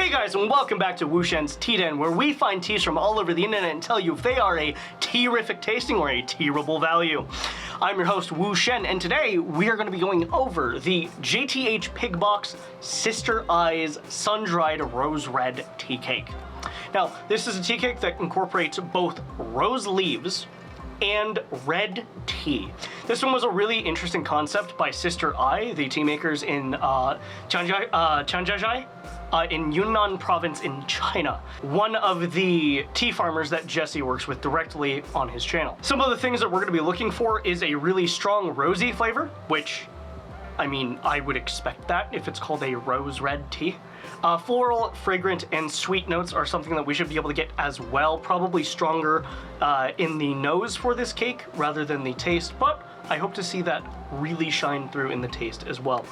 Hey guys, and welcome back to Wushen's Tea Den, where we find teas from all over the internet and tell you if they are a tea-rific tasting or a tea-rable value. I'm your host, Wushen, and today we are going to be going over the JTH Pig Box Sister Eyes Sun-Dried Rose Red Tea Cake. Now, this is a tea cake that incorporates both rose leaves and red tea. This one was a really interesting concept by Sister Eye, the tea makers in Chanjiazhai, in Yunnan province in China. One of the tea farmers that Jesse works with directly on his channel. Some of the things that we're gonna be looking for is a really strong rosy flavor, which, I mean, I would expect that if it's called a rose red tea. Floral, fragrant, and sweet notes are something that we should be able to get as well. Probably stronger in the nose for this cake rather than the taste, but I hope to see that really shine through in the taste as well.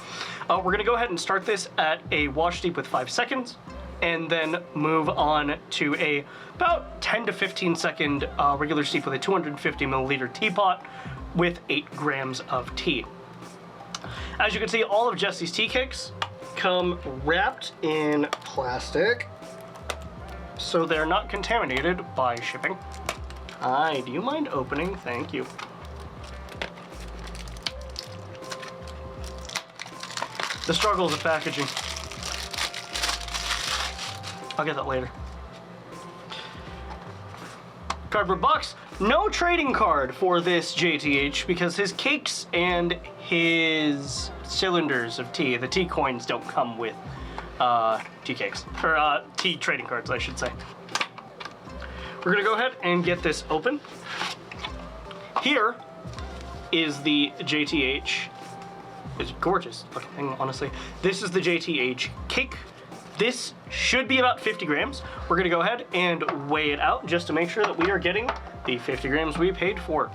We're gonna go ahead and start this at a wash steep with 5 seconds, and then move on to a about 10 to 15 second regular steep with a 250 milliliter teapot with 8 grams of tea. As you can see, all of Jesse's tea cakes come wrapped in plastic so they're not contaminated by shipping. Hi, do you mind opening? Thank you. The struggles of packaging. I'll get that later. Cardboard box. No trading card for this JTH because his cakes and his cylinders of tea, the tea coins, don't come with tea cakes, or tea trading cards, I should say. We're gonna go ahead and get this open. Here is the JTH. It's gorgeous looking thing, honestly. This is the JTH cake. This should be about 50 grams. We're gonna go ahead and weigh it out just to make sure that we are getting the 50 grams we paid for.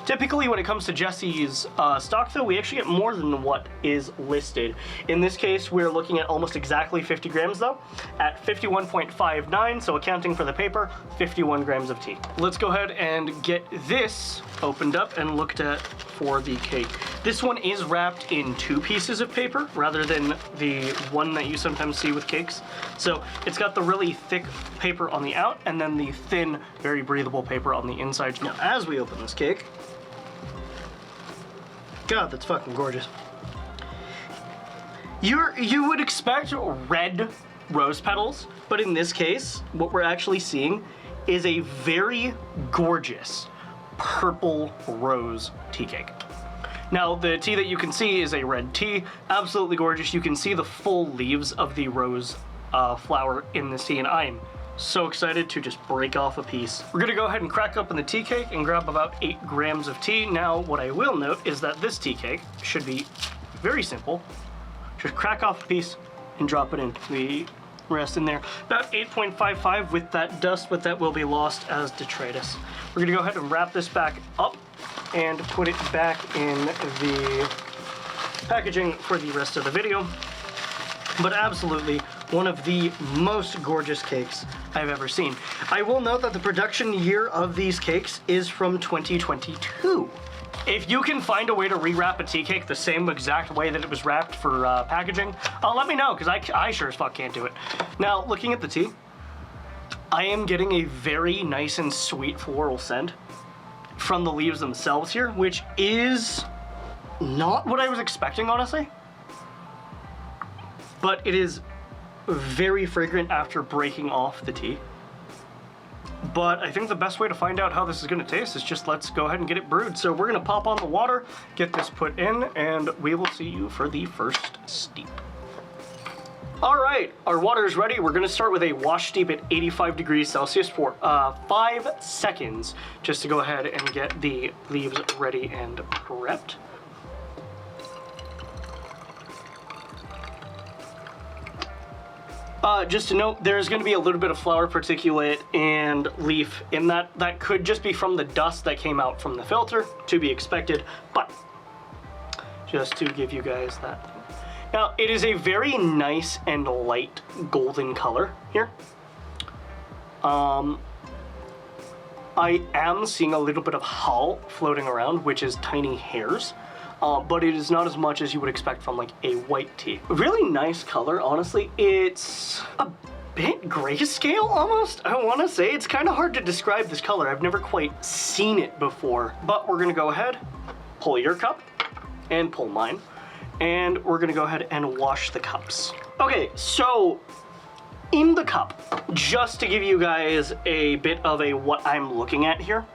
Typically, when it comes to Jesse's stock, though, we actually get more than what is listed. In this case, we're looking at almost exactly 50 grams, though, at 51.59, so accounting for the paper, 51 grams of tea. Let's go ahead and get this opened up and looked at for the cake. This one is wrapped in 2 pieces of paper, rather than the one that you sometimes see with cakes. So it's got the really thick paper on the out, and then the thin, very breathable paper on the inside. Now, as we open this cake, God, that's fucking gorgeous. You would expect red rose petals, but in this case, what we're actually seeing is a very gorgeous purple rose tea cake. Now, the tea that you can see is a red tea, absolutely gorgeous. You can see the full leaves of the rose flower in this tea, and I'm so excited to just break off a piece. We're gonna go ahead and crack open the tea cake and grab about 8 grams of tea. Now, what I will note is that this tea cake should be very simple. Just crack off a piece and drop it in. The rest in there. About 8.55 with that dust, but that will be lost as detritus. We're gonna go ahead and wrap this back up and put it back in the packaging for the rest of the video. But absolutely one of the most gorgeous cakes I've ever seen. I will note that the production year of these cakes is from 2022. If you can find a way to rewrap a tea cake the same exact way that it was wrapped for packaging, let me know, because I sure as fuck can't do it. Now, looking at the tea, I am getting a very nice and sweet floral scent from the leaves themselves here, which is not what I was expecting, honestly. But it is very fragrant after breaking off the tea. But I think the best way to find out how this is gonna taste is just let's go ahead and get it brewed. So we're gonna pop on the water, get this put in, and we will see you for the first steep. All right, our water is ready. We're gonna start with a wash steep at 85 degrees Celsius for 5 seconds, just to go ahead and get the leaves ready and prepped. Just to note, there's going to be a little bit of flower particulate and leaf in that. That could just be from the dust that came out from the filter, to be expected, but just to give you guys that. Now, it is a very nice and light golden color here. I am seeing a little bit of hull floating around, which is tiny hairs. but it is not as much as you would expect from like a white tea. Really nice color, honestly. It's a bit grayscale almost, I want to say. It's kind of hard to describe this color. I've never quite seen it before. But we're going to go ahead, pull your cup, and pull mine. And we're going to go ahead and wash the cups. Okay, so in the cup, just to give you guys a bit of a what I'm looking at here,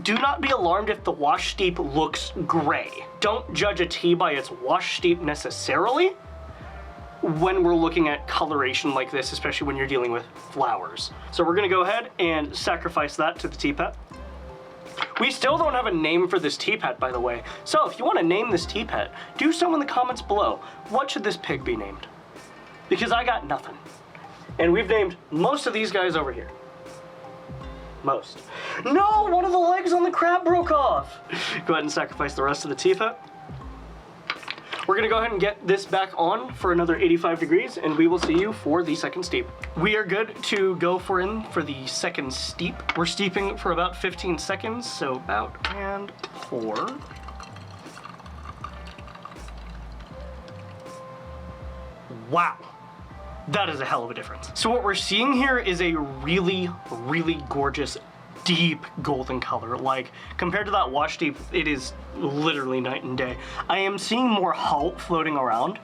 do not be alarmed if the wash steep looks gray. Don't judge a tea by its wash steep necessarily when we're looking at coloration like this, especially when you're dealing with flowers. So we're gonna go ahead and sacrifice that to the tea pet. We still don't have a name for this tea pet, by the way. So if you want to name this tea pet, do so in the comments below. What should this pig be named? Because I got nothing. And we've named most of these guys over here. Most. No, one of the legs on the crab broke off. Go ahead and sacrifice the rest of the tea pet. We're gonna go ahead and get this back on for another 85 degrees, and we will see you for the second steep. We are good to go for the second steep. We're steeping for about 15 seconds, so about and pour. Wow. That is a hell of a difference. So what we're seeing here is a really, really gorgeous, deep golden color. Like, compared to that wash steep, it is literally night and day. I am seeing more hull floating around,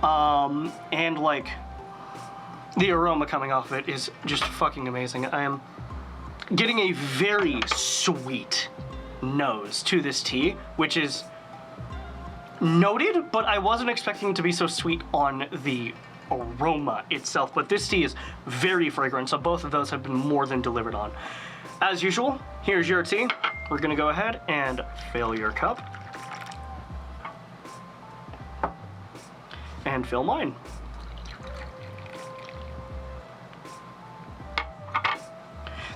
and like, the aroma coming off of it is just fucking amazing. I am getting a very sweet nose to this tea, which is noted, but I wasn't expecting it to be so sweet on the aroma itself. But this tea is very fragrant, so both of those have been more than delivered on. As usual, here's your tea. We're gonna go ahead and fill your cup. And fill mine.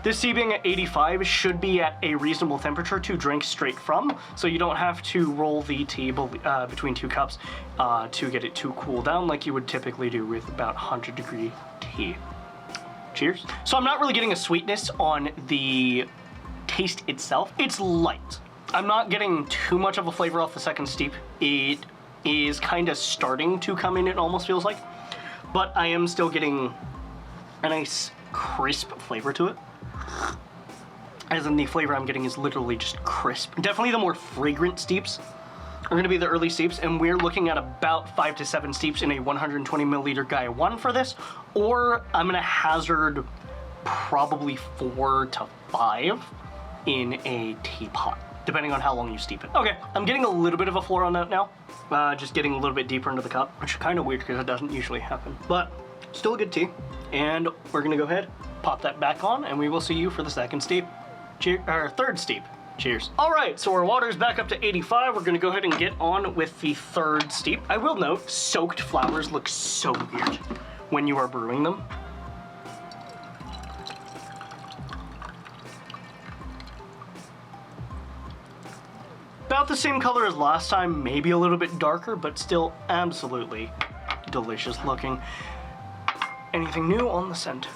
This tea being at 85 should be at a reasonable temperature to drink straight from, so you don't have to roll the tea between two cups to get it to cool down like you would typically do with about 100-degree tea. Cheers. So I'm not really getting a sweetness on the taste itself. It's light. I'm not getting too much of a flavor off the second steep. It is kind of starting to come in, it almost feels like, but I am still getting a nice crisp flavor to it. As in, the flavor I'm getting is literally just crisp. Definitely the more fragrant steeps are going to be the early steeps, and we're looking at about 5 to 7 steeps in a 120 milliliter Gaia 1 for this, or I'm going to hazard probably 4 to 5 in a teapot, depending on how long you steep it. Okay, I'm getting a little bit of a floral note now, just getting a little bit deeper into the cup, which is kind of weird because it doesn't usually happen, but still a good tea. And we're going to go ahead, pop that back on, and we will see you for the second steep. Third steep. Cheers. All right, so our water's back up to 85. We're gonna go ahead and get on with the third steep. I will note, soaked flowers look so weird when you are brewing them. About the same color as last time, maybe a little bit darker, but still absolutely delicious looking. Anything new on the scent?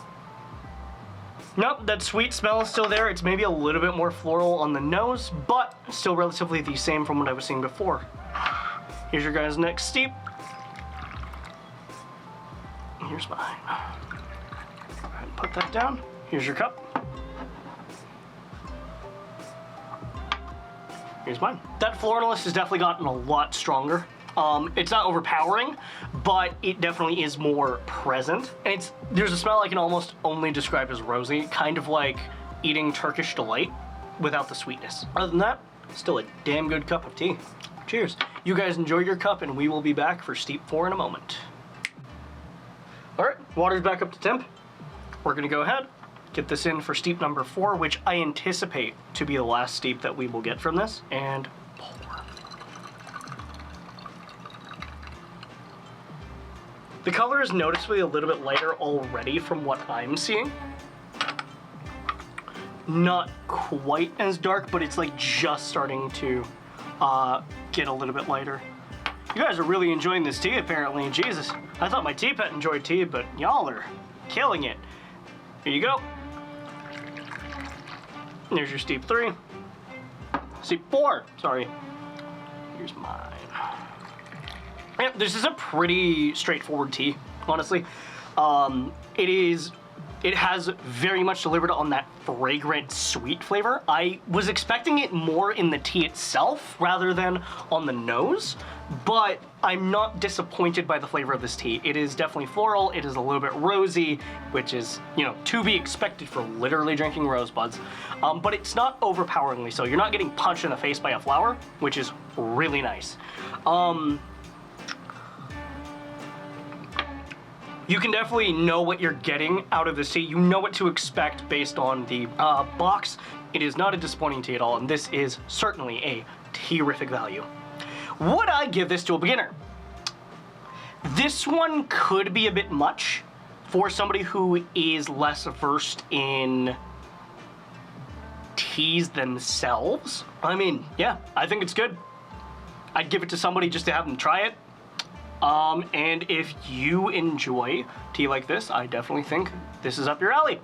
Nope, that sweet smell is still there. It's maybe a little bit more floral on the nose, but still relatively the same from what I was seeing before. Here's your guys' next steep. Here's mine. Go ahead and put that down. Here's your cup. Here's mine. That floralness has definitely gotten a lot stronger. It's not overpowering, but it definitely is more present. And there's a smell I can almost only describe as rosy, kind of like eating Turkish delight without the sweetness. Other than that, still a damn good cup of tea. Cheers. You guys enjoy your cup, and we will be back for steep 4 in a moment. All right, water's back up to temp. We're gonna go ahead, get this in for steep number 4, which I anticipate to be the last steep that we will get from this, and pour. The color is noticeably a little bit lighter already from what I'm seeing. Not quite as dark, but it's like just starting to get a little bit lighter. You guys are really enjoying this tea, apparently. Jesus, I thought my tea pet enjoyed tea, but y'all are killing it. Here you go. There's your steep 3. Steep 4, sorry. Here's mine. Yeah, this is a pretty straightforward tea, honestly. It has very much delivered on that fragrant, sweet flavor. I was expecting it more in the tea itself rather than on the nose, but I'm not disappointed by the flavor of this tea. It is definitely floral, it is a little bit rosy, which is, you know, to be expected for literally drinking rosebuds, but it's not overpoweringly so. You're not getting punched in the face by a flower, which is really nice. You can definitely know what you're getting out of this tea. You know what to expect based on the box. It is not a disappointing tea at all, and this is certainly a terrific value. Would I give this to a beginner? This one could be a bit much for somebody who is less versed in teas themselves. I mean, yeah, I think it's good. I'd give it to somebody just to have them try it. And if you enjoy tea like this, I definitely think this is up your alley.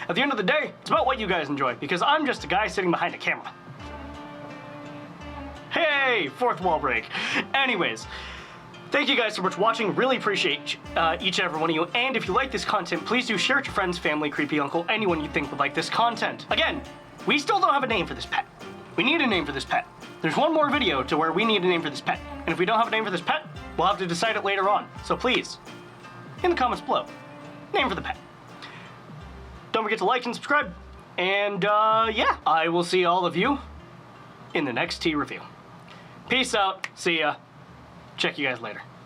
At the end of the day, it's about what you guys enjoy, because I'm just a guy sitting behind a camera. Hey, fourth wall break. Anyways, thank you guys so much for watching. Really appreciate each and every one of you. And if you like this content, please do share it with your friends, family, creepy uncle, anyone you think would like this content. Again, we still don't have a name for this pet. We need a name for this pet. There's one more video to where we need a name for this pet. And if we don't have a name for this pet, we'll have to decide it later on. So please, in the comments below, name for the pet. Don't forget to like and subscribe. And yeah, I will see all of you in the next tea review. Peace out. See ya. Check you guys later.